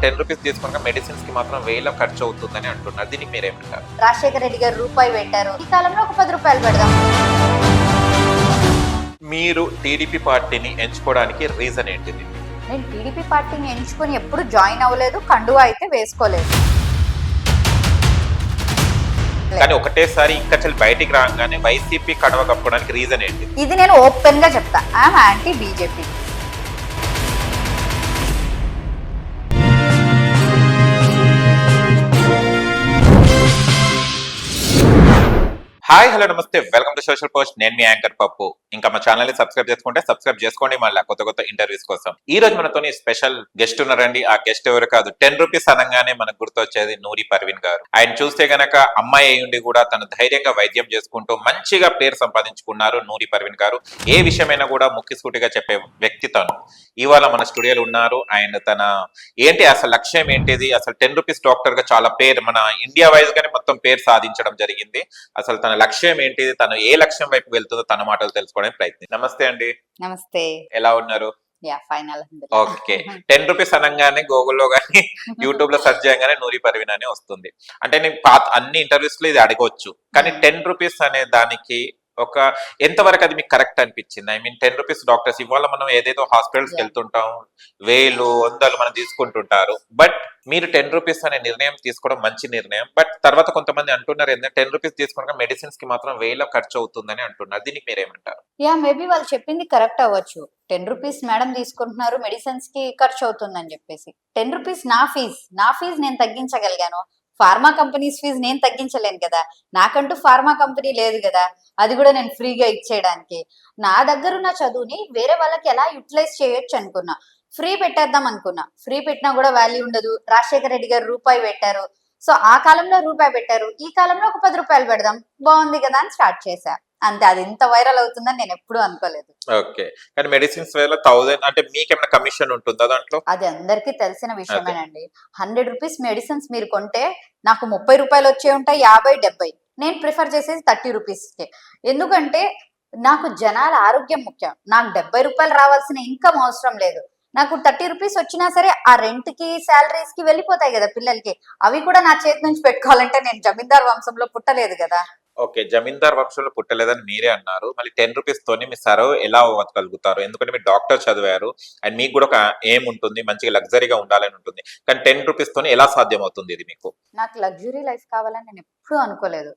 10 rupees తీసుకున్నాక medicines కి మాత్రం 1000 ఖర్చు అవుతుందని అంటున్నారు. దీనికి మీరేమంటారు? రాజశేఖర రెడ్డి గారు రూపాయి పెట్టారు, ఈ కాలంలో ఒక 10 రూపాయలు పెడదాం. మీరు టీడీపీ పార్టీని ఎంచుకోవడానికి రీజన్ ఏంటిది? నేను టీడీపీ పార్టీని ఎంచుకొని ఎప్పుడు జాయిన్ అవ్వలేదు, కండువా అయితే వేసుకోలేదు. కానీ ఒకటేసారి ఇంకా బయటికి రాగానే వైసీపీ కడవ కప్పుకోవడానికి రీజన్ ఏంటి? ఇది నేను ఓపెన్ గా చెప్తా, I'm anti BJP. Hi hello నమస్తే, వెల్కమ్ టు సోషల్ పోస్ట్. నేను మీ యాంకర్ పప్పు. ఇంకా మా ఛానల్ ని సబ్స్క్రైబ్ చేసుకుంటే సబ్స్క్రైబ్ చేసుకోండి, మళ్ళీ కొత్త కొత్త ఇంటర్వ్యూస్ కోసం. ఈ రోజు మనతోని స్పెషల్ గెస్ట్ ఉన్నారండి. ఆ గెస్ట్ ఎవరు కాదు, 10 రూపీస్ అనగానే మనకు గుర్తొచ్చేది నూరి పర్వీన్ గారు. ఆయన చూస్తే గనక అమ్మాయి అయ్యుండి కూడా తను ధైర్యంగా వైద్యం చేసుకుంటూ మంచిగా పేరు సంపాదించుకున్నారు నూరి పర్వీన్ గారు. ఏ విషయమైనా కూడా ముఖ్యసూటిగా చెప్పే వ్యక్తి తను. ఇవాళ మన స్టూడియోలో ఉన్నారు. ఆయన తన ఏంటి అసలు లక్ష్యం ఏంటిది, అసలు 10 రూపీస్ డాక్టర్ గా చాలా పేరు మన ఇండియా వైజ్ గానే మొత్తం పేరు సాధించడం జరిగింది. అసలు తన లక్ష్యం ఏంటిది, తను ఏ లక్ష్యం వైపు వెళ్తుందో తన మాటలు తెలుసుకోవడానికి ప్రయత్నం. నమస్తే అండి. నమస్తే. ఎలా ఉన్నారు? ఓకే. 10 రూపీస్ అనగానే గూగుల్లో గానీ యూట్యూబ్ లో సెర్చ్ చేయగానే నూరి పర్వీన్ అనే వస్తుంది. అంటే నేను అన్ని ఇంటర్వ్యూస్ లో ఇది అడగవచ్చు, కానీ 10 రూపీస్ అనే దానికి ఒక ఎంతవరకు అది మీకు కరెక్ట్ అనిపించింది? ఐ మీన్ 10 రూపీస్ డాక్టర్స్ ఇవాళ మనం ఏదేదో హాస్పిటల్స్ కి వెళ్తుంటాం, 1000 100 మనం తీసుకుంటుంటారు. బట్ మీరు 10 రూపీస్ అనే నిర్ణయం తీసుకోవడం మంచి నిర్ణయం. బట్ తర్వాత కొంతమంది అంటున్నారు ఏంటంటే 10 రూపీస్ తీసుకున్నాక మెడిసిన్స్ కి మాత్రం 1000 ఖర్చు అవుతుందని అంటున్నారు. దీనికి మీరేమంటారు? మేబీ వాళ్ళు చెప్పింది కరెక్ట్ అవ్వచ్చు. 10 రూపీస్ మేడం తీసుకుంటున్నారు, మెడిసిన్స్ కి ఖర్చు అవుతుందని చెప్పేసి. 10 రూపీస్ నా ఫీజు నేను తగ్గించగలిగాను. ఫార్మా కంపెనీస్ ఫీజు నేను తగ్గించలేను కదా, నాకంటూ ఫార్మా కంపెనీ లేదు కదా, అది కూడా నేను ఫ్రీగా ఇచ్చేయడానికి. నా దగ్గర ఉన్న చదువుని వేరే వాళ్ళకి ఎలా యూటిలైజ్ చేయొచ్చు అనుకున్నా. ఫ్రీ పెట్టేద్దాం అనుకున్నా, ఫ్రీ పెట్టినా కూడా వాల్యూ ఉండదు. రాజశేఖర రెడ్డి గారు రూపాయి పెట్టారు, సో ఆ కాలంలో రూపాయి పెట్టారు, ఈ కాలంలో ఒక 10 రూపాయలు పెడదాం, బాగుంది కదా అని స్టార్ట్ చేశా. అంతే. అది ఇంత వైరల్ అవుతుందని నేను ఎప్పుడూ అనుకోలేదు. ఓకే. కానీ మెడిసిన్స్ వేల 1000 అంటే మీకేమైనా కమిషన్ ఉంటుందా దాంట్లో? అది అందరికీ తెలిసిన విషయమేనండి. 100 రూపీస్ మెడిసిన్స్ మీరు కొంటే నాకు 30 రూపాయలు వచ్చే ఉంటాయి, 50, 70. నేను ప్రిఫర్ చేసేది 30 రూపీస్కే. ఎందుకంటే నాకు జనాల ఆరోగ్యం ముఖ్యం. నాకు 70 రూపాయలు రావాల్సిన ఇన్కమ్ అవసరం లేదు. నాకు 30 రూపీస్ వచ్చినా సరే ఆ రెంట్ కి శాలరీస్ కి వెళ్ళిపోతాయి కదా పిల్లలకి. అవి కూడా నా చేతి నుంచి పెట్టుకోవాలంటే నేను జమీందార్ వంశంలో పుట్టలేదు కదా. ఓకే. జమీందార్ వంశంలో పుట్టలేదని మీరే అన్నారు. మళ్ళీ 10 రూపీస్ తోని మీ సర్వ్ ఎలా అవ్వగలుగుతారు? ఎందుకంటే మీరు డాక్టర్ చదివారు అండ్ మీకు కూడా ఒక ఏం ఉంటుంది, మంచిగా లగ్జరీగా ఉండాలని ఉంటుంది. కానీ 10 రూపీస్ తోని ఎలా సాధ్యం అవుతుంది ఇది మీకు? నాకు లగ్జరీ లైఫ్ కావాలని నేను ఎప్పుడూ అనుకోలేదు.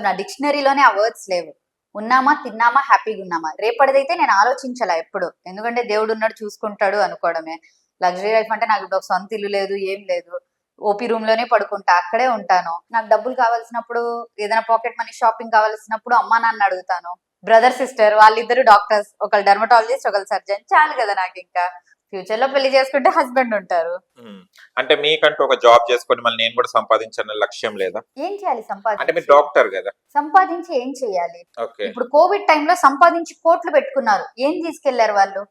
నా డిక్షనరీలోనే ఆ వర్డ్స్ లేవు. ఉన్నామా, తిన్నామా, హ్యాపీగా ఉన్నామా. రేపటిదైతే నేను ఆలోచించాలా ఎప్పుడు. ఎందుకంటే దేవుడు ఉన్నాడు చూసుకుంటాడు అనుకోవడమే. లగ్జరీ లైఫ్ అంటే నాకు ఇప్పుడు ఒక సొంత ఇల్లు లేదు, ఏం లేదు. ఓపీ రూమ్ లోనే పడుకుంటా, అక్కడే ఉంటాను. నాకు డబ్బులు కావాల్సినప్పుడు, ఏదైనా పాకెట్ మనీ షాపింగ్ కావాల్సినప్పుడు అమ్మా నాన్న అడుగుతాను. బ్రదర్ సిస్టర్ వాళ్ళిద్దరు డాక్టర్స్, ఒకళ్ళు డెర్మటాలజిస్ట్, ఒకళ్ళు సర్జన్. చాలు కదా నాకు. ఇంకా ఫ్యూచర్ లో పెళ్లి చేసుకుంటే హస్బెండ్ ఉంటారు. అంటే మీకంటూ ఒక జాబ్ చేసుకొని మళ్ళీ నేను కూడా సంపాదించాలనే లక్ష్యం లేదా? ఏం చేయాలి సంపాదించి? అంటే మీరు డాక్టర్ కదా, సంపాదించి ఏం చేయాలి? ఓకే. ఇప్పుడు కోవిడ్ టైంలో సంపాదించి కోట్లు పెట్టుకున్నారు. ఏం తీసుకెళ్లారు వాళ్ళు?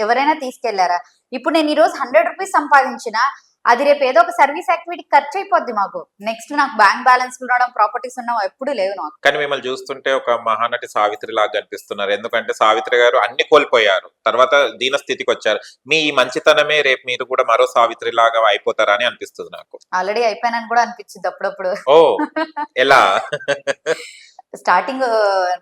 ఎవరైనా తీసుకెళ్లారా? ఇప్పుడు నేను ఈ రోజు 100 రూపీస్ సంపాదించినా అది రేపు ఏదో ఒక సర్వీస్ యాక్టివిటీ ఖర్చు అయిపోద్ది మాకు. నెక్స్ట్ నాకు బ్యాంక్ బ్యాలెన్స్ ఉండడం, ప్రాపర్టీస్ ఉండడం ఎప్పుడు లేవు నాకు. కానీ మిమ్మల్ని చూస్తుంటే ఒక మహానటి సావిత్రి లాగా కనిపిస్తున్నారు. ఎందుకంటే సావిత్రి గారు అన్ని కోల్పోయారు, తర్వాత దీన స్థితికి వచ్చారు. మీ ఈ మంచితనమే రేపు మీరు కూడా మరో సావిత్రి లాగా అయిపోతారా అని అనిపిస్తుంది నాకు. ఆల్రెడీ అయిపోయానని కూడా అనిపించింది అప్పుడప్పుడు. ఓ ఎలా? స్టార్టింగ్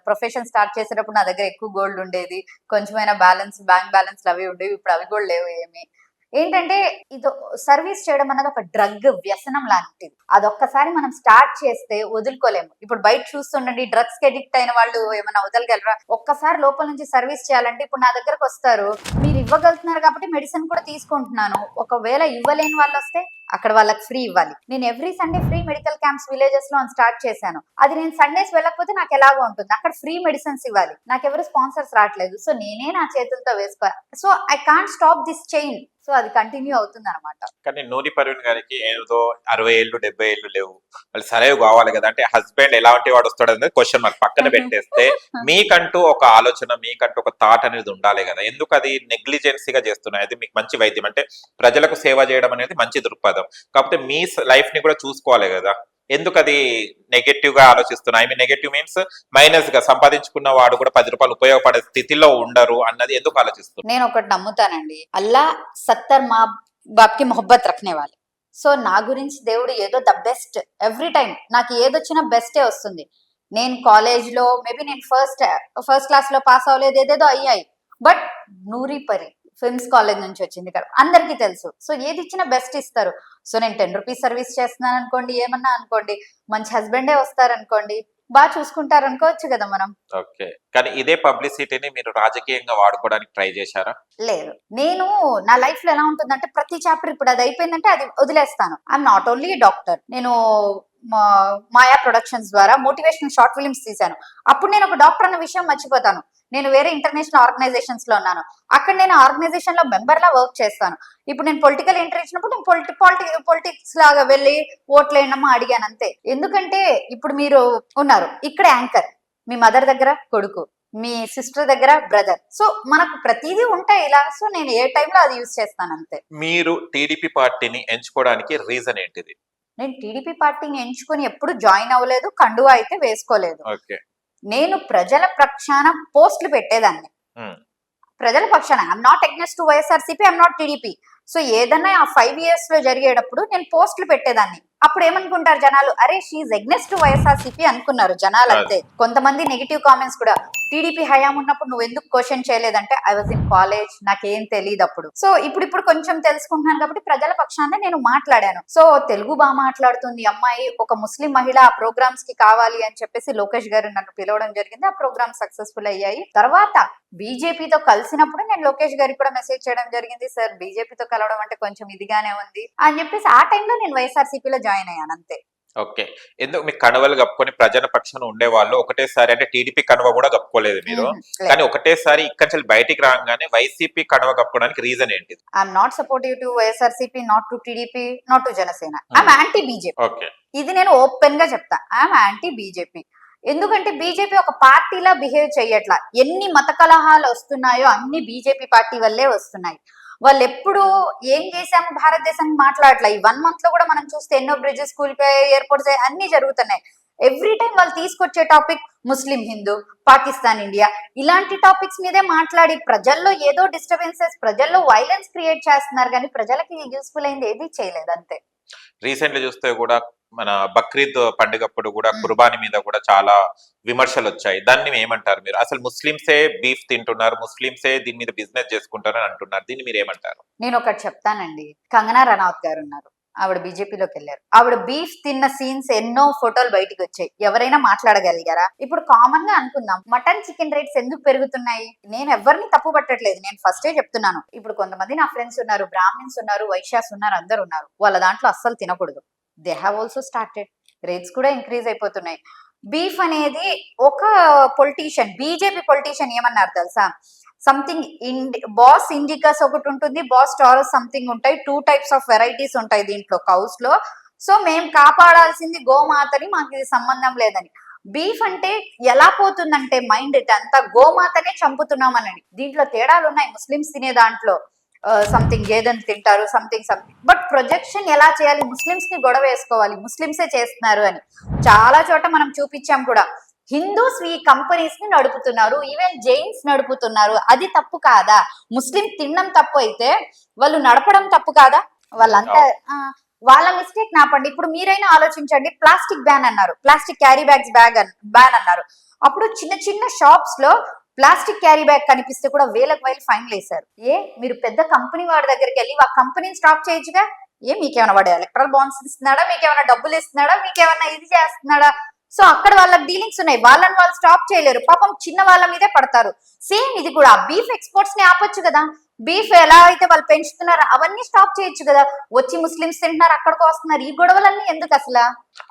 ప్రొఫెషన్ స్టార్ట్ చేసేటప్పుడు నా దగ్గర ఎక్కువ గోల్డ్ ఉండేది, కొంచెమైనా బ్యాలెన్స్, బ్యాంక్ బ్యాలెన్స్ అవి ఉండేవి. ఇప్పుడు అవి కూడా లేవు ఏమి. ఏంటంటే ఇది సర్వీస్ చేయడం అన్నది ఒక డ్రగ్, వ్యసనం లాంటిది. అదొక్కసారి మనం స్టార్ట్ చేస్తే వదులుకోలేము. ఇప్పుడు బయట చూస్తుండండి, డ్రగ్స్ కి అడిక్ట్ అయిన వాళ్ళు ఏమైనా వదలగలరా? ఒక్కసారి లోపల నుంచి సర్వీస్ చేయాలంటే ఇప్పుడు నా దగ్గరకు వస్తారు, మీరు ఇవ్వగలుగుతున్నారు కాబట్టి మెడిసిన్ కూడా తీసుకుంటున్నాను. ఒకవేళ ఇవ్వలేని వాళ్ళు వస్తే అక్కడ వాళ్ళకి ఫ్రీ ఇవ్వాలి. నేను every Sunday free medical camps villages లో స్టార్ట్ చేశాను. అది నేను సండేస్ వెళ్ళకపోతే నాకు ఎలాగో ఉంటుంది. అక్కడ ఫ్రీ మెడిసిన్స్ ఇవ్వాలి. నాకు ఎవరు స్పాన్సర్స్ రావట్లేదు, సో నేనే నా చేతులతో వేసుకోవాలి. So I can't stop this chain. So అది కంటిన్యూ అవుతుంది అనమాట. కానీ నూరి పర్వీన్ గారికి ఏదో 60 ఏళ్ళు 70 ఏళ్ళు లేవు, వాళ్ళు సరైన కావాలి కదా. అంటే హస్బెండ్ ఎలాంటి వాడు వస్తాడు అనేది క్వశ్చన్ మార్క్ పక్కన పెట్టేస్తే మీకంటూ ఒక ఆలోచన, మీకంటూ ఒక థాట్ అనేది ఉండాలి కదా. ఎందుకు అది నెగ్లిజెన్సీగా చేస్తున్నాయి? అది మీకు మంచి వైద్యం అంటే ప్రజలకు సేవ చేయడం అనేది మంచి దృక్పథం. కాకపోతే మీ లైఫ్ ని కూడా చూసుకోవాలి కదా. ఎందుకు అది నెగటివ్ గా ఆలోచిస్తున్నా? I mean negative means minus గా సంపాదించుకున్న వాడు కూడా 10 రూపాయలు ఉపయోగపడే స్థితిలో ఉండరు అన్నది ఎందుకు ఆలోచిస్తున్నా? నేను ఒకటి నమ్ముతానండి, అల్లా 70 మా బాప్కి మొహబ్బత్ రఖనే వాళ్ళే. సో నా గురించి దేవుడు ఏదో ద బెస్ట్ ఎవ్రీ టైం, నాకు ఏదొచ్చినా బెస్టే వస్తుంది. నేను కాలేజ్ లో మేబీ నేను ఫస్ట్ క్లాస్ లో పాస్ అవ్వలేదు, ఏదేదో అయ్యాయి. బట్ నూరి పరి ఫిల్మ్స్ కాలేజ్ నుంచి వచ్చింది కదా, అందరికీ తెలుసు. సో ఏది ఇచ్చినా బెస్ట్ ఇస్తారు. సో నేను 10 రూపీస్ సర్వీస్ చేస్తున్నాను అనుకోండి, ఏమన్నా అనుకోండి, మంచి హస్బెండే వస్తారనుకోండి, బాగా చూసుకుంటారు అనుకోవచ్చు కదా మనం. ఓకే. కానీ ఇదే పబ్లిసిటీని మీరు రాజకీయంగా వాడుకోవడానికి ట్రై చేశారా? లేదు, నేను నా లైఫ్ లో ఎలా ఉంటుందంటే ప్రతి చాప్టర్ ఇప్పుడు అది అయిపోయిందంటే అది వదిలేస్తాను. I'm not only doctor. నేను మాయా ప్రొడక్షన్స్ ద్వారా మోటివేషనల్ షార్ట్ ఫిల్మ్స్ తీశాను. అప్పుడు నేను ఒక డాక్టర్ అన్న విషయం మర్చిపోతాను. నేను వేరే ఇంటర్నేషనల్ ఆర్గనైజేషన్స్ లో ఉన్నాను, అక్కడ నేను ఆర్గనైజేషన్ లో మెంబర్ లా వర్క్ చేస్తాను. ఇప్పుడు నేను పొలిటికల్ ఎంట్రీ ఇచ్చినప్పుడు నేను పొలిటిక్స్ లాగా వెళ్ళి ఓట్లు వేయడమా అడిగాను అంతే. ఎందుకంటే ఇప్పుడు మీరు ఉన్నారు ఇక్కడ యాంకర్, మీ మదర్ దగ్గర కొడుకు, మీ సిస్టర్ దగ్గర బ్రదర్, సో మనకు ప్రతిదీ ఉంటాయి ఇలా. సో నేను ఏ టైంలో అది యూజ్ చేస్తాను అంతే. మీరు టీడీపీ పార్టీని ఎంచుకోవడానికి రీజన్ ఏంటిది? నేను టీడీపీ పార్టీని ఎంచుకొని ఎప్పుడు జాయిన్ అవ్వలేదు, కండువా అయితే వేసుకోలేదు. ఓకే. నేను ప్రజల పక్షాన పోస్టులు పెట్టేదాన్ని. ఉమ్. ప్రజల పక్షాన I'm not against to YSRCP, I'm not TDP. So ఏదన్నా ఆ 5 years లో జరిగేటప్పుడు నేను పోస్టులు పెట్టేదాన్ని. అప్పుడు ఏమనుకుంటారు జనాలు, అరే షీఈ్ అగెన్స్ట్ టు వైఎస్ఆర్సీపీ అనుకున్నారు జనాలు అంతే. కొంతమంది నెగిటివ్ కామెంట్స్ కూడా, టీడీపీ హయాం ఉన్నప్పుడు నువ్వు ఎందుకు క్వశ్చన్ చేయలేదంటే ఐ వాజ్ ఇన్ కాలేజ్, నాకేం తెలియదు అప్పుడు. సో ఇప్పుడు కొంచెం తెలుసుకుంటున్నాను కాబట్టి ప్రజల పక్షాన నేను మాట్లాడాను. సో తెలుగు బాగా మాట్లాడుతుంది అమ్మాయి, ఒక ముస్లిం మహిళ ఆ ప్రోగ్రామ్స్ కి కావాలి అని చెప్పేసి లోకేష్ గారు నన్ను పిలవడం జరిగింది. ఆ ప్రోగ్రామ్ సక్సెస్ఫుల్ అయ్యాయి. తర్వాత బీజేపీతో కలిసినప్పుడు నేను లోకేష్ గారికి కూడా మెసేజ్ చేయడం జరిగింది, సార్ బీజేపీతో కలవడం అంటే కొంచెం ఇదిగానే ఉంది అని చెప్పేసి. ఆ టైంలో నేను వైఎస్ఆర్సీపీలో జాయిన్ అయ్యాను అంతే. ఓకే. ఎందుకు మీ కనువలు కప్పుకొని ప్రజల పక్షాన ఉండేవాళ్ళు ఒకటేసారి, అంటే టీడీపీ కనువ కూడా కప్పుకోలేదు మీరు, కానీ ఒకటేసారి ఇక్కడి నుంచి బయటికి రాగానే వైసీపీ కనువ కప్పుకోవడానికి రీజన్ ఏంటిది? I'm not supportive to YSRCP, not to TDP, not to Janasena. I'm anti BJP. Okay. ఇది నేను ఓపెన్ గా చెప్తా, ఐఎమ్ యాంటీ బీజేపీ. ఎందుకంటే బీజేపీ ఒక పార్టీలా బిహేవ్ చెయ్యట్లా. ఎన్ని మత కలహాలు వస్తున్నాయో అన్ని బీజేపీ పార్టీ వల్లే వస్తున్నాయి. వాళ్ళు ఎప్పుడు ఏం చేశాము భారతదేశానికి మాట్లాడట్లా. ఈ 1 month లో కూడా మనం చూస్తే ఎన్నో బ్రిడ్జెస్ కూలిపోయాయి, ఎయిర్పోర్ట్స్ అన్ని జరుగుతున్నాయి. ఎవ్రీ టైం వాళ్ళు తీసుకొచ్చే టాపిక్ ముస్లిం హిందూ, పాకిస్తాన్ ఇండియా, ఇలాంటి టాపిక్స్ మీదే మాట్లాడి ప్రజల్లో ఏదో డిస్టర్బెన్సెస్, ప్రజల్లో వైలెన్స్ క్రియేట్ చేస్తున్నారు, కానీ ప్రజలకి యూస్ఫుల్ అయింది ఏది చేయలేదు అంతే. రీసెంట్లీ చూస్తే కూడా మన బక్రీద్ పండుగప్పుడు కూడా కుర్బానీ మీద కూడా చాలా విమర్శలు వచ్చాయి. దాన్ని ఏమంటారు మీరు? అసలు ముస్లింసే బీఫ్ తింటున్నారు, ముస్లింసే దీని మీద బిజినెస్ చేసుకుంటారు అని అంటున్నారు, దీన్ని మీరు ఏమంటారు? నేను ఒకటి చెప్తానండి, కంగనా రనౌత్ గారు ఉన్నారు, ఆవిడ బీజేపీలోకి వెళ్ళారు. ఆవిడ బీఫ్ తిన్న సీన్స్ ఎన్నో ఫోటోలు బయటకు వచ్చాయి. ఎవరైనా మాట్లాడగలిగారా? ఇప్పుడు కామన్ గా అనుకుందాం, మటన్ చికెన్ రేట్స్ ఎందుకు పెరుగుతున్నాయి? నేను ఎవరిని తప్పు పట్టట్లేదు, నేను ఫస్టే చెప్తున్నాను. ఇప్పుడు కొంతమంది నా ఫ్రెండ్స్ ఉన్నారు, బ్రాహ్మిన్స్ ఉన్నారు, వైశ్యాస్ ఉన్నారు, అందరు ఉన్నారు. వాళ్ళ దాంట్లో అస్సలు తినకూడదు. They have also started, rates కూడా ఇంక్రీజ్ అయిపోతున్నాయి. బీఫ్ అనేది ఒక పొలిటీషియన్, బీజేపీ పొలిటీషియన్ ఏమన్నారు తెలుసా? సంథింగ్ బాస్ ఇండికస్ ఒకటి ఉంటుంది, బాస్ టారస్ సంథింగ్ ఉంటాయి. 2 types ఆఫ్ వెరైటీస్ ఉంటాయి దీంట్లో కౌస్ లో. సో మేము కాపాడాల్సింది గోమాతని, మాకు ఇది సంబంధం లేదని. బీఫ్ అంటే ఎలా పోతుందంటే మైండ్ అంతా గోమాతనే చంపుతున్నామని. దీంట్లో తేడాలు ఉన్నాయి. ముస్లిమ్స్ తినే దాంట్లో సంథింగ్ గేదెని తింటారు, సంథింగ్. బట్ ప్రొజెక్షన్ ఎలా చేయాలి? ముస్లిమ్స్ ని గొడవ వేసుకోవాలి, ముస్లిమ్సే చేస్తున్నారు అని చాలా చోట మనం చూపించాం కూడా. హిందూస్ ఈ కంపెనీస్ ని నడుపుతున్నారు, ఈవెన్ జైన్స్ నడుపుతున్నారు. అది తప్పు కాదా? ముస్లిం తినడం తప్పు అయితే వాళ్ళు నడపడం తప్పు కాదా? వాళ్ళంతా వాళ్ళ మిస్టేక్ నాపండి. ఇప్పుడు మీరైనా ఆలోచించండి, ప్లాస్టిక్ బ్యాన్ అన్నారు, ప్లాస్టిక్ క్యారీ బ్యాగ్స్ బ్యాన్ అన్నారు. అప్పుడు చిన్న చిన్న షాప్స్ లో ప్లాస్టిక్ క్యారీ బ్యాగ్ కనిపిస్తే కూడా వేలకు వేలు ఫైన్లు వేశారు. మీరు పెద్ద కంపెనీ వాడి దగ్గరికి వెళ్ళి ఆ కంపెనీని స్టాప్ చేయొచ్చుగా? మీకేమైనా వాడు ఎలక్ట్రల్ బాండ్స్ ఇస్తున్నాడా, మీకేమైనా డబ్బులు ఇస్తున్నాడా, మీకేమైనా ఇది చేస్తున్నాడా? సో అక్కడ వాళ్ళకి డీలింగ్స్ ఉన్నాయి, వాళ్ళని వాళ్ళు స్టాప్ చేయలేరు. పాపం చిన్న వాళ్ళ మీదే పడతారు. సేమ్ ఇది కూడా బీఫ్ ఎక్స్పోర్ట్స్ ని ఆపొచ్చు కదా. బీఫ్ ఎలా అయితే వాళ్ళు పెంచుతున్నారు అవన్నీ స్టాప్ చేయొచ్చు కదా. వచ్చి ముస్లిమ్స్ తింటున్నారు, అక్కడికి వస్తున్నారు, ఈ గొడవలన్నీ ఎందుకు అసలు?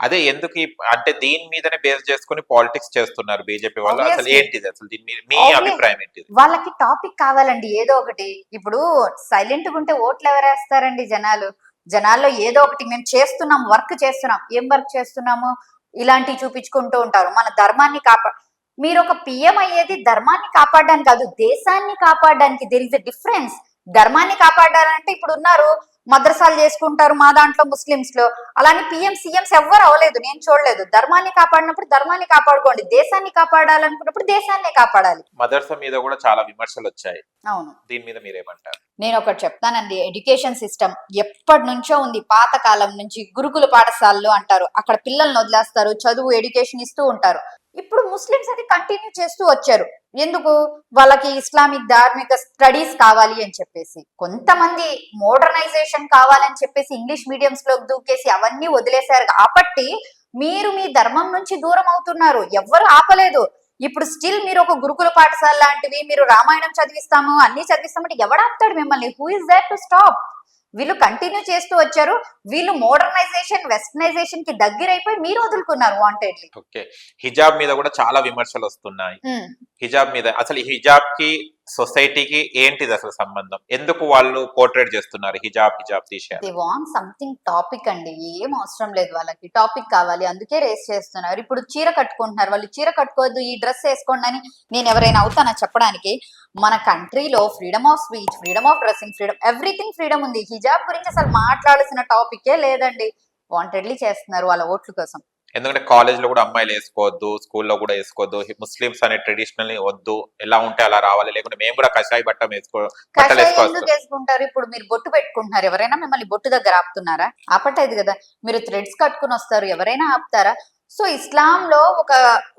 అదే ఎందుకు అంటే దీని మీదనే బేస్ చేసుకుని పాలిటిక్స్ చేస్తున్నారు బీజేపీ వాళ్ళు. అసలు ఏంటిది, అసలు దీని మీ అభిప్రాయం ఏంటిది? వాళ్ళకి టాపిక్ కావాలండి ఏదో ఒకటి. ఇప్పుడు సైలెంట్ గా ఉంటే ఓట్లు ఎవరేస్తారండి? జనాల్లో ఏదో ఒకటి మేము చేస్తున్నాం, వర్క్ చేస్తున్నాం. ఏం వర్క్ చేస్తున్నాము? ఇలాంటివి చూపించుకుంటూ ఉంటారు. మన ధర్మాన్ని మీరు ఒక పిఎం అయ్యేది ధర్మాన్ని కాపాడడానికి కాదు, దేశాన్ని కాపాడడానికి. There is a difference. ధర్మాన్ని కాపాడాలంటే ఇప్పుడు ఉన్నారు మద్రసాలు చేసుకుంటారు మా దాంట్లో ముస్లిమ్స్ లో. అలానే పిఎం సీఎంస్ ఎవ్వరు అవ్వలేదు, నేను చూడలేదు. ధర్మాన్ని కాపాడినప్పుడు ధర్మాన్ని కాపాడుకోండి, దేశాన్ని కాపాడాలనుకున్నప్పుడు దేశాన్నే కాపాడాలి. మదర్సా మీద కూడా చాలా విమర్శలు వచ్చాయి. అవును, దీని మీద మీరేమంటారు? నేను ఒకటి చెప్తానండి. ఎడ్యుకేషన్ సిస్టమ్ ఎప్పటి నుంచో ఉంది, పాత కాలం నుంచి. గురుకుల పాఠశాలలు అంటారు, అక్కడ పిల్లల్ని వదిలేస్తారు, చదువు ఎడ్యుకేషన్ ఇస్తూ ఉంటారు. ఇప్పుడు ముస్లిమ్స్ అది కంటిన్యూ చేస్తూ వచ్చారు. ఎందుకు? వాళ్ళకి ఇస్లామిక్ ధార్మిక స్టడీస్ కావాలి అని చెప్పేసి. కొంతమంది మోడర్నైజేషన్ కావాలని చెప్పేసి ఇంగ్లీష్ మీడియంస్ లో దూకేసి అవన్నీ వదిలేశారు. కాబట్టి మీరు మీ ధర్మం నుంచి దూరం అవుతున్నారు, ఎవ్వరు ఆపలేదు. ఇప్పుడు స్టిల్ మీరు ఒక గురుకుల పాఠశాల లాంటివి, మీరు రామాయణం చదివిస్తాము అన్ని చదివిస్తామంటే ఎవడాపుతాడు మిమ్మల్ని? Who is there to stop? వీళ్ళు కంటిన్యూ చేస్తూ వచ్చారు. వీళ్ళు మోడర్నైజేషన్ వెస్టర్నైజేషన్ కి దగ్గరైపోయి మీరు వదులుకున్నారు వాంటెడ్లీ. ఓకే, హిజాబ్ మీద కూడా చాలా విమర్శలు వస్తున్నాయి. హిజాబ్ మీద అసలు హిజాబ్ కి సొసైటీకి ఏంటిది అసలు సంబంధం? ఎందుకు వాళ్ళు పోర్ట్రేట్ చేస్తున్నారు హిజాబ్ తీశారు? దే వాంట్ సంథింగ్ టాపిక్ అండి, ఏం అవసరం లేదు వాళ్ళకి. టాపిక్ కావాలి, అందుకే రేస్ చేస్తున్నారు. ఇప్పుడు చీర కట్టుకుంటున్నారు, వాళ్ళు చీర కట్టుకోవద్దు ఈ డ్రెస్ వేసుకోండి అని నేను ఎవరైనా అవుతానా చెప్పడానికి? మన కంట్రీలో freedom of speech, freedom of dressing, freedom, everything freedom ఉంది. హిజాబ్ గురించి అసలు మాట్లాడాల్సిన టాపికే లేదండి. వాంటెడ్లీ చేస్తున్నారు వాళ్ళ ఓట్ల కోసం. ఎందుకంటే కాలేజ్ లో కూడా అమ్మాయిలు వేసుకోవద్దు, స్కూల్లో కూడా వేసుకోవద్దు, ముస్లిమ్స్ అనే ట్రెడిషనల్ వద్దు, ఎలా ఉంటే అలా రావాలి, లేకుంటే మేము కూడా కషాయి బట్టలు కషాయం ఎందుకు వేసుకుంటారు? ఇప్పుడు మీరు బొట్టు పెట్టుకుంటున్నారు, ఎవరైనా మిమ్మల్ని బొట్టు దగ్గర ఆపుతున్నారా? ఆపట్లేదు కదా. మీరు థ్రెడ్స్ కట్టుకుని వస్తారు, ఎవరైనా ఆపుతారా? సో ఇస్లాం లో ఒక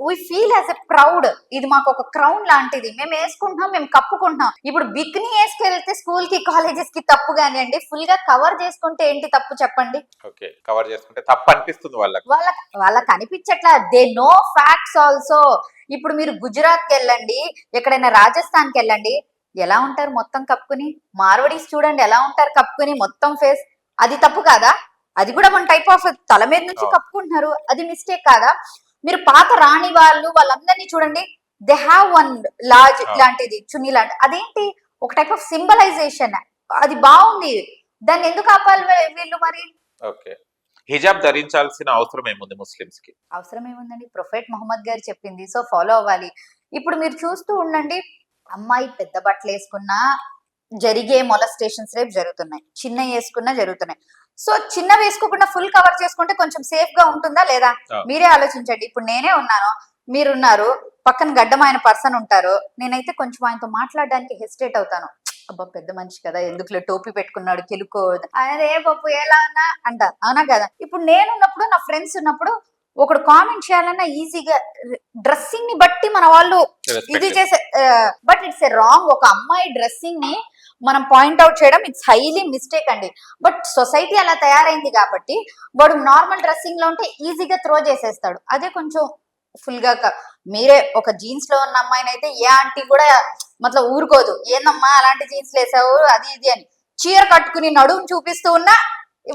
we feel as a proud, ఇది మాకు ఒక క్రౌన్ లాంటిది, మేము వేసుకుంటున్నాం, మేము కప్పుకుంటున్నాం. ఇప్పుడు బిక్ని వేసుకెళ్తే స్కూల్ కి కాలేజెస్ కి తప్పు కానివ్వండి, ఫుల్ గా కవర్ చేసుకుంటే ఏంటి తప్పు చెప్పండి? ఓకే, కవర్ చేసుకుంటే తప్పు అనిపిస్తుంది వాళ్ళకి అనిపించట్లా. They know facts also. ఇప్పుడు మీరు గుజరాత్ కి వెళ్ళండి, ఎక్కడైనా రాజస్థాన్ కి వెళ్ళండి, ఎలా ఉంటారు మొత్తం కప్పుకుని? మార్వడీస్ చూడండి ఎలా ఉంటారు కప్పుకుని మొత్తం ఫేస్. అది తప్పు కాదా? అది కూడా వన్ టైప్ ఆఫ్ తల మీద నుంచి కప్పుకుంటున్నారు, అది మిస్టేక్ కాదా? మీరు పాత రాణి వాళ్ళందరినీ చూడండి, దే హ్యావ్ వన్ లార్జ్ లాంటిది చున్నీ లాంటి, అదేంటి ఒక టైప్ ఆఫ్ సింబలైజేషన్. అది బాగుంది, దాన్ని ఎందుకు ఆపాలి వీళ్ళు మరి? ఓకే, హిజాబ్ ధరించాల్సిన అవసరం ఏముంది ముస్లిమ్స్ కి? అవసరం ఏముందండి, ప్రొఫెట్ మొహమ్మద్ గారు చెప్పింది, సో ఫాలో అవ్వాలి. ఇప్పుడు మీరు చూస్తూ ఉండండి, అమ్మాయి పెద్ద బట్టలు వేసుకున్నా జరిగే మొలస్టేషన్స్ రేపు జరుగుతున్నాయి, చిన్న వేసుకున్నా జరుగుతున్నాయి. సో చిన్న వేసుకోకుండా ఫుల్ కవర్ చేసుకుంటే కొంచెం సేఫ్ గా ఉంటుందా లేదా? మీరే ఆలోచించండి. ఇప్పుడు నేనే ఉన్నాను, మీరున్నారు, పక్కన గడ్డమైన పర్సన్ ఉంటారు, నేనైతే కొంచెం ఆయనతో మాట్లాడడానికి హెసిటేట్ అవుతాను. అబ్బా పెద్ద మనిషి కదా, ఎందుకులే టోపీ పెట్టుకున్నాడు, కెలుకో, అదే పప్పు ఎలా అన్నా అంటారు, అవునా కదా? ఇప్పుడు నేను ఉన్నప్పుడు, నా ఫ్రెండ్స్ ఉన్నప్పుడు ఒకడు కామెంట్ చేయాలన్నా ఈజీగా డ్రెస్సింగ్ ని బట్టి మన వాళ్ళు ఇది చేసే, బట్ ఇట్స్ ఏ రాంగ్. ఒక అమ్మాయి డ్రెస్సింగ్ ని మనం పాయింట్అవుట్ చేయడం ఇట్స్ హైలీ మిస్టేక్ అండి. బట్ సొసైటీ అలా తయారైంది కాబట్టి వాడు నార్మల్ డ్రెస్సింగ్ లో ఉంటే ఈజీగా త్రో చేసేస్తాడు. అదే కొంచెం ఫుల్ గా మీరే ఒక జీన్స్ లో ఉన్న అమ్మాయిని అయితే ఏ ఆంటీ కూడా మతలబ్ ఊరుకోదు, ఏందమ్మా అలాంటి జీన్స్ వేసావు అది ఇది అని. చీర కట్టుకుని నడుము చూపిస్తూ ఉన్నా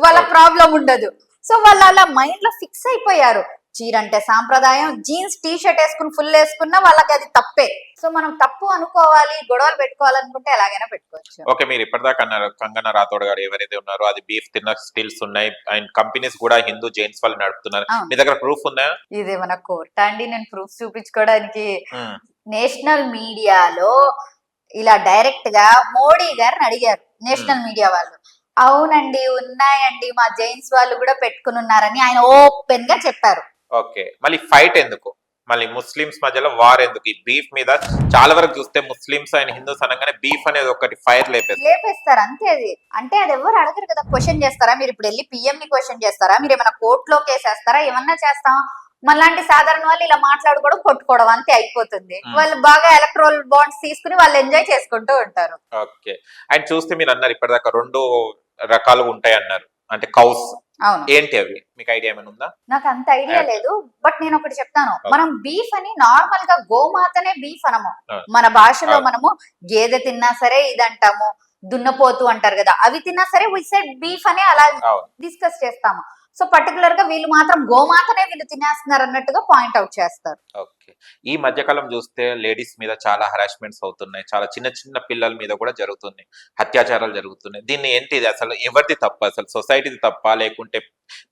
వాళ్ళ ప్రాబ్లం ఉండదు. సో వాళ్ళు అలా మైండ్ లో ఫిక్స్ అయిపోయారు, చీర అంటే సాంప్రదాయం, జీన్స్ టీ షర్ట్ వేసుకుని ఫుల్ వేసుకున్నా వాళ్ళకి అది తప్పే. సో మనం తప్పు అనుకోవాలి, గొడవలు పెట్టుకోవాలనుకుంటే ఎలాగైనా పెట్టుకోవచ్చు. ఓకే, మీరు ఇప్పటిదాకా అన్నారు కంగనా రాథోడ్ గారు ఎవరైతే ఉన్నారో అది బీఫ్ తిన్న స్టిల్స్ ఉన్నాయి, అండ్ కంపెనీస్ కూడా హిందూ జైన్స్ వాళ్ళు నడుపుతున్నారు. మీ దగ్గర ప్రూఫ్ ఉందా? ఇది మన కోర్ట్ అండి, నేను ప్రూఫ్ చూపించుకోవడానికి. నేషనల్ మీడియాలో ఇలా డైరెక్ట్ గా మోడీ గారిని అడిగారు నేషనల్ మీడియా వాళ్ళు, అవునండి ఉన్నాయండి మా జైన్స్ వాళ్ళు కూడా పెట్టుకుని ఉన్నారని ఆయన ఓపెన్ గా చెప్పారు. ఓకే, మళ్ళీ ఫైట్ ఎందుకు? మళ్ళీ ముస్లిమ్స్ మధ్యలో వార్ ఎందుకు? ఈ బీఫ్ మీద చాలా వరకు చూస్తే ముస్లిమ్స్ అండ్ హిందూస్ అనగానే బీఫ్ అనేది ఒకటి ఫైర్ లేపేస్తారు అంతే. అది అంటే అది ఎవరు అడగరు కదా. క్వశ్చన్ చేస్తారా మీరు? ఇప్పుడు వెళ్ళి పిఎం ని క్వశ్చన్ చేస్తారా? మీరు ఏమైనా కోర్టులో కేసేస్తారా? ఏమన్నా చేస్తాం. మనలాంటి సాధారణ వాళ్ళు ఇలా మాట్లాడుకోవడం, కొట్టుకోవడం అంతే అయిపోతుంది. వాళ్ళు బాగా ఎలక్ట్రల్ బాండ్స్ తీసుకుని వాళ్ళు ఎంజాయ్ చేసుకుంటూ ఉంటారు. ఓకే, అండ్ చూస్తే మీరు అన్నారు ఇప్పటిదాకా 2 రకాలుగా ఉంటాయి అన్నారు, అంటే కౌస్. ఏంటి అవి? మీకు ఐడియా ఏమైనా ఉందా? నాకు అంత ఐడియా లేదు, బట్ నేను ఒకటి చెప్తాను. మనం బీఫ్ అని నార్మల్ గా గోమాతనే బీఫ్ అనము. మన భాషలో మనము గేదె తిన్నా సరే ఇది అంటాము, దున్నపోతు అంటారు కదా, అవి తిన్నా సరే వి సెడ్ బీఫ్ అని అలా డిస్కస్ చేస్తాము. సో పర్టికులర్ గా వీళ్ళు మాత్రం గోమాతనే వీళ్ళు తినేస్తున్నారు అన్నట్టుగా పాయింట్ అవుట్ చేస్తారు. ఓకే, ఈ మధ్యకాలం చూస్తే లేడీస్ మీద చాలా హరాస్మెంట్స్ అవుతున్నాయి, చాలా చిన్న చిన్న పిల్లల మీద కూడా జరుగుతున్నాయి, అత్యాచారాలు జరుగుతున్నాయి. దీన్ని ఏంటిది అసలు? ఎవరిది తప్ప? అసలు సొసైటీది తప్ప, లేకుంటే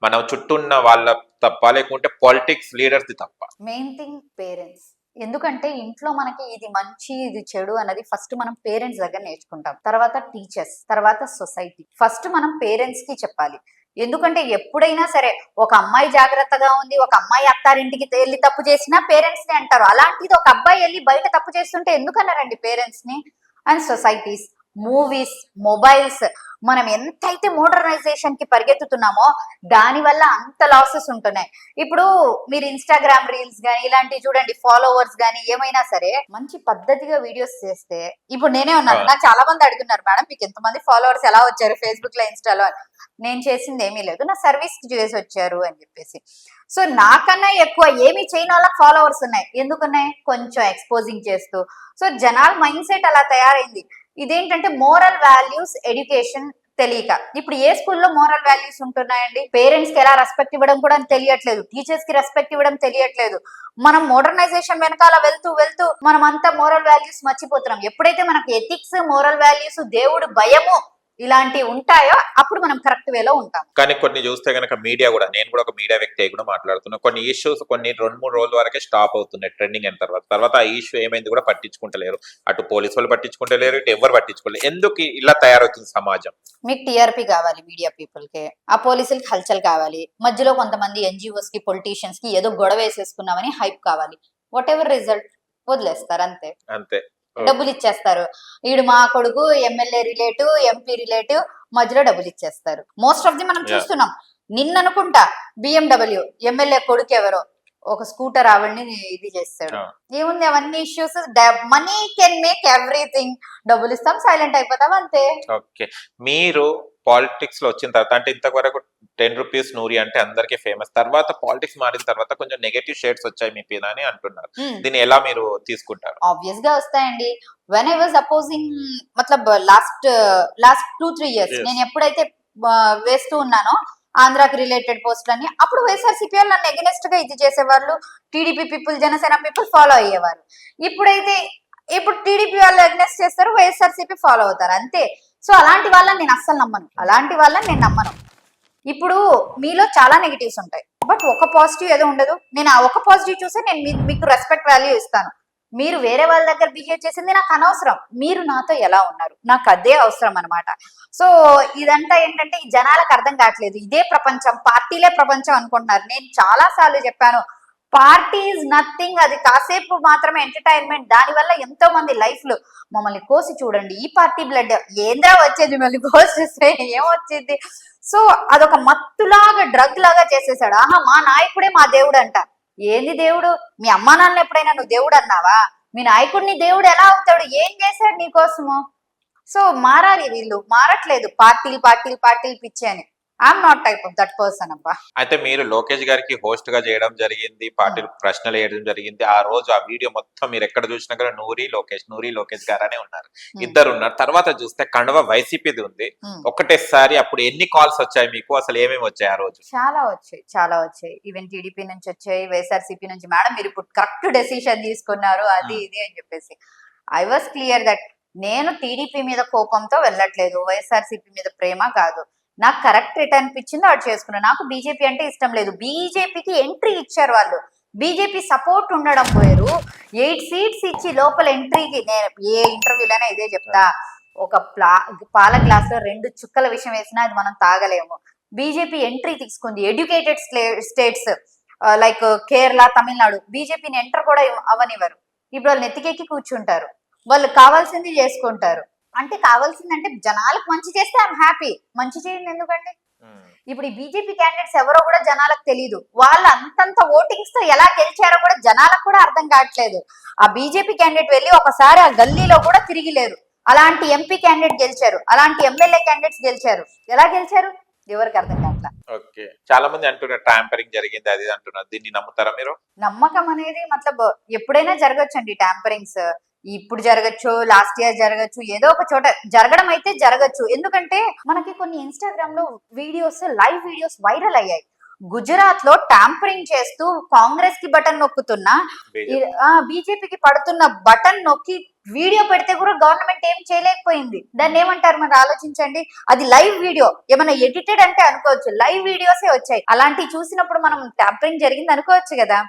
మన చుట్టూ ఉన్న వాళ్ళ తప్ప, లేకుంటే పాలిటిక్స్ లీడర్స్ ది తప్ప? Main thing parents. ఎందుకంటే ఇంట్లో మనకి ఇది మంచి ఇది చెడు అన్నది ఫస్ట్ మనం పేరెంట్స్ దగ్గర నేర్చుకుంటాం, తర్వాత టీచర్స్, తర్వాత సొసైటీ. ఫస్ట్ మనం పేరెంట్స్ కి చెప్పాలి. ఎందుకంటే ఎప్పుడైనా సరే ఒక అమ్మాయి జాగ్రత్తగా ఉంది, ఒక అమ్మాయి అత్తారింటికి వెళ్ళి తప్పు చేసినా పేరెంట్స్ ని అంటారు. అలాంటిది ఒక అబ్బాయి వెళ్ళి బయట తప్పు చేస్తుంటే ఎందుకన్నారండి పేరెంట్స్ ని? అండ్ సొసైటీస్, మూవీస్, మొబైల్స్, మనం ఎంతైతే మోడర్నైజేషన్ కి పరిగెత్తుతున్నామో దాని వల్ల అంత లాసెస్ ఉంటున్నాయి. ఇప్పుడు మీరు ఇన్స్టాగ్రామ్ రీల్స్ గానీ ఇలాంటివి చూడండి, ఫాలోవర్స్ గానీ ఏమైనా సరే మంచి పద్ధతిగా వీడియోస్ చేస్తే, ఇప్పుడు నేనే ఉన్నాను, నాకు చాలా మంది అడుగుతున్నారు మేడం మీకు ఎంతమంది ఫాలోవర్స్ ఎలా వచ్చారు ఫేస్బుక్ లో, ఇన్స్టాలో. నేను చేసింది ఏమీ లేదు, నా సర్వీస్ కి చేసి వచ్చారు అని చెప్పేసి. సో నాకన్నా ఎక్కువ ఏమి చేయని వాళ్ళకి ఫాలోవర్స్ ఉన్నాయి. ఎందుకున్నాయి? కొంచెం ఎక్స్పోజింగ్ చేస్తూ. సో జనాల మైండ్ సెట్ అలా తయారైంది. ఇదేంటంటే మోరల్ వాల్యూస్, ఎడ్యుకేషన్ తెలియక. ఇప్పుడు ఏ స్కూల్లో మోరల్ వాల్యూస్ ఉంటున్నాయండి? పేరెంట్స్ కి ఎలా రెస్పెక్ట్ ఇవ్వడం కూడా తెలియట్లేదు, టీచర్స్ కి రెస్పెక్ట్ ఇవ్వడం తెలియట్లేదు. మనం మోడర్నైజేషన్ వెనకాల వెళ్తూ వెళ్తూ మనం అంతా మోరల్ వాల్యూస్ మర్చిపోతున్నాం. ఎప్పుడైతే మనకు ఎథిక్స్, మోరల్ వాల్యూస్, దేవుడు భయము ఇలాంటివి ఉంటాయో అప్పుడు మనం కరెక్ట్ వేలో ఉంటాం. కానీ కొన్ని చూస్తే గనక మీడియా కూడా, నేను కూడా ఒక మీడియా వ్యక్తి కూడా మాట్లాడుతున్నా, కొన్ని ఇష్యూస్ కొన్ని 2-3 రోజుల వరకే స్టాప్ అవుతున్నాయి ట్రెండింగ్ అయిన తర్వాత ఆ ఇష్యూ ఏమైంది కూడా పట్టించుకుంటలేరు. అటు పోలీసు వాళ్ళు పట్టించుకుంటలేరు, ఇటు ఎవరు పట్టించుకోలేరు. ఎందుకు ఇలా తయారవుతుంది సమాజం? మీకు టీఆర్పీ కావాలి మీడియా పీపుల్ కి, ఆ పోలీసులకి హల్చల్ కావాలి, మధ్యలో కొంతమంది ఎన్జిఓస్ కి, పొలిటీషియన్స్ కి ఏదో గొడవ వేసేసుకున్నామని హైప్ కావాలి. వాట్ ఎవర్ రిజల్ట్ వదిలేస్తారు అంతే. అంతే, డబ్బులు ఇచ్చేస్తారు. ఈడు మా కొడుకు ఎమ్మెల్యే రిలేటివ్, ఎంపీ రిలేటివ్, మధ్యలో డబ్బులు ఇచ్చేస్తారు. మోస్ట్ ఆఫ్ ది మనం చూస్తున్నాం. నిన్న అనుకుంటా బిఎండబ్ల్యూ ఎమ్మెల్యే కొడుకు ఎవరో ఒక స్కూటర్ ఆవిడ్ని ఇది చేస్తాడు. ఏముంది అవన్నీ issues. Money can make everything. డబ్బులు ఇస్తాం, సైలెంట్ అయిపోతాం అంతే. ఓకే, మీరు పాలిటిక్స్ లో వచ్చిన తర్వాత, అంటే ఇంతవరకు 10 రూపీస్ నూరి అంటే అందరికీ ఫేమస్, తర్వాత పాలిటిక్స్ మారిన తర్వాత కొంచెం నెగటివ్ షేడ్స్ వచ్చాయి మీ పైన అని అంటున్నారు. దీన్ని ఎలా మీరు తీసుకుంటారు? ఆబ్వియస్ గా వస్తాయండి. వెన్ ఐ వాజ్ అపోజింగ్ మతలబ్ లాస్ట్ 2-3 years నేను ఎప్పుడైతే వేస్తూ ఉన్నానో ఆంధ్రాకి రిలేటెడ్ పోస్టులని, అప్పుడు వైఎస్ఆర్సీపీ వాళ్ళు నన్ను ఎగనెస్ట్ గా ఇది చేసేవాళ్ళు, TDP people, Janasena people follow అయ్యేవారు. ఇప్పుడు టీడీపీ వాళ్ళు ఎగనెస్ట్ చేస్తారు, వైఎస్ఆర్సీపీ ఫాలో అవుతారు అంతే. సో అలాంటి వాళ్ళని నేను అస్సలు నమ్మను. ఇప్పుడు మీలో చాలా నెగిటివ్స్ ఉంటాయి, బట్ ఒక పాజిటివ్ ఏదో ఉండదు. నేను ఆ ఒక పాజిటివ్ చూసి నేను మీకు రెస్పెక్ట్ వాల్యూ ఇస్తాను. మీరు వేరే వాళ్ళ దగ్గర బిహేవ్ చేసింది నాకు అనవసరం. మీరు నాతో ఎలా ఉన్నారు నాకు అదే అవసరం అనమాట. సో ఇదంతా ఏంటంటే ఈ జనాలకు అర్థం కావట్లేదు. ఇదే ప్రపంచం, పార్టీలే ప్రపంచం అనుకుంటున్నారు. నేను చాలా సార్లు చెప్పాను, పార్టీ ఈజ్ నథింగ్. అది కాసేపు మాత్రమే ఎంటర్టైన్మెంట్. దానివల్ల ఎంతో మంది లైఫ్లు మమ్మల్ని కోసి చూడండి. ఈ పార్టీ బ్లడ్ ఏంద్రా వచ్చేది, మళ్ళీ కోసిస్తే ఏమొచ్చింది? సో అదొక మత్తులాగా, డ్రగ్ లాగా చేసేసాడు. ఆహా మా నాయకుడే మా దేవుడు అంట. ఏంది దేవుడు? మీ అమ్మా నాన్న ఎప్పుడైనా నువ్వు దేవుడు అన్నావా? మీ నాయకుడిని దేవుడు ఎలా అవుతాడు? ఏం చేశాడు నీకోసము? సో మారాలి. వీళ్ళు మారట్లేదు. పార్టీలు పిచ్చి అని. I'm not type of that person అబ్బా. అయితే మీరు లోకేష్ గారికి హోస్ట్ గా చేయడం జరిగింది, పార్టీలు ప్రశ్నలు వేయడం జరిగింది. ఆ రోజు ఆ వీడియో మొత్తం మీరు ఎక్కడ చూసినా కూడా నూరి లోకేష్ గారనే ఉన్నారు, ఇద్దరు ఉన్నారు. తర్వాత చూస్తే కండువా వైసీపీది ఉంది. ఒకటేసారి అప్పుడు ఎన్ని కాల్స్ వచ్చాయి మీకు? అసలు ఏమేమి వచ్చాయి ఆ రోజు? చాలా వచ్చాయి. ఈవెన్ టీడీపీ నుంచి వచ్చాయి, వైఎస్ఆర్సీపీ నుంచి, మేడం మీరు ఇప్పుడు కరెక్ట్ డెసిషన్ తీసుకున్నారు అది ఇది అని చెప్పేసి. ఐ వాస్ క్లియర్ దట్ నేను టీడీపీ మీద కోపంతో వెళ్ళట్లేదు, వైఎస్ఆర్సీపీ మీద ప్రేమ కాదు. నాకు కరెక్ట్ రిటర్న్ ఇచ్చింది వాడు చేసుకున్నాను. నాకు బీజేపీ అంటే ఇష్టం లేదు. బీజేపీకి ఎంట్రీ ఇచ్చారు వాళ్ళు. బీజేపీ సపోర్ట్ ఉండడం వేరు. 8 seats ఇచ్చి లోపల ఎంట్రీకి, నేను ఏ ఇంటర్వ్యూలైనా ఇదే చెప్తా, ఒక పాల గ్లాస్ లో 2 చుక్కల విషయం వేసినా అది మనం తాగలేము. బీజేపీ ఎంట్రీ తీసుకుంది. Educated states like Kerala, Tamil Nadu బీజేపీని ఎంటర్ కూడా అవనివ్వరు. ఇప్పుడు వాళ్ళు నెత్తికెక్కి కూర్చుంటారు. వాళ్ళు కావాల్సింది చేసుకుంటారు. అంటే కావాల్సిందంటే జనాలకు మంచి చేస్తే ఐఎమ్ హ్యాపీ. మంచి చేయండి ఎందుకండి? ఇప్పుడు ఈ బీజేపీ క్యాండిడేట్స్ ఎవరో కూడా జనాలకు తెలియదు. వాళ్ళు అంతంత ఓటింగ్స్ తో ఎలా గెలిచారో కూడా జనాలకు కూడా అర్థం కావట్లేదు. ఆ బీజేపీ క్యాండిడేట్ వెళ్ళి ఒకసారి ఆ గల్లీలో కూడా తిరిగి లేరు. అలాంటి ఎంపీ క్యాండిడేట్ గెలిచారు, అలాంటి ఎమ్మెల్యే క్యాండిడేట్స్ గెలిచారు. ఎలా గెలిచారు ఎవరికి అర్థం కావట్లా. ఓకే, చాలా మంది అంటున్నారు ట్యాంపరింగ్ జరిగింది అది అంటున్నారు. దీన్ని నమ్ముతారా మీరు? నమ్మకం అనేది మతలబ్ ఎప్పుడైనా జరగచ్చండి ట్యాంపరింగ్స్. ఇప్పుడు జరగచ్చు, లాస్ట్ ఇయర్ జరగచ్చు, ఏదో ఒక చోట జరగడం అయితే జరగచ్చు. ఎందుకంటే మనకి కొన్ని ఇన్స్టాగ్రామ్ లో వీడియోస్, లైవ్ వీడియోస్ వైరల్ అయ్యాయి. గుజరాత్ లో ట్యాంపరింగ్ చేస్తూ కాంగ్రెస్ కి బటన్ నొక్కుతున్నా, బీజేపీకి పడుతున్న బటన్ నొక్కి వీడియో పెడితే కూడా గవర్నమెంట్ ఏం చేయలేకపోయింది. దాన్ని ఏమంటారు మరి ఆలోచించండి. అది లైవ్ వీడియో, ఏమైనా ఎడిటెడ్ అంటే అనుకోవచ్చు, లైవ్ వీడియోసే వచ్చాయి. అలాంటివి చూసినప్పుడు మనం ట్యాంపరింగ్ జరిగింది అనుకోవచ్చు కదా.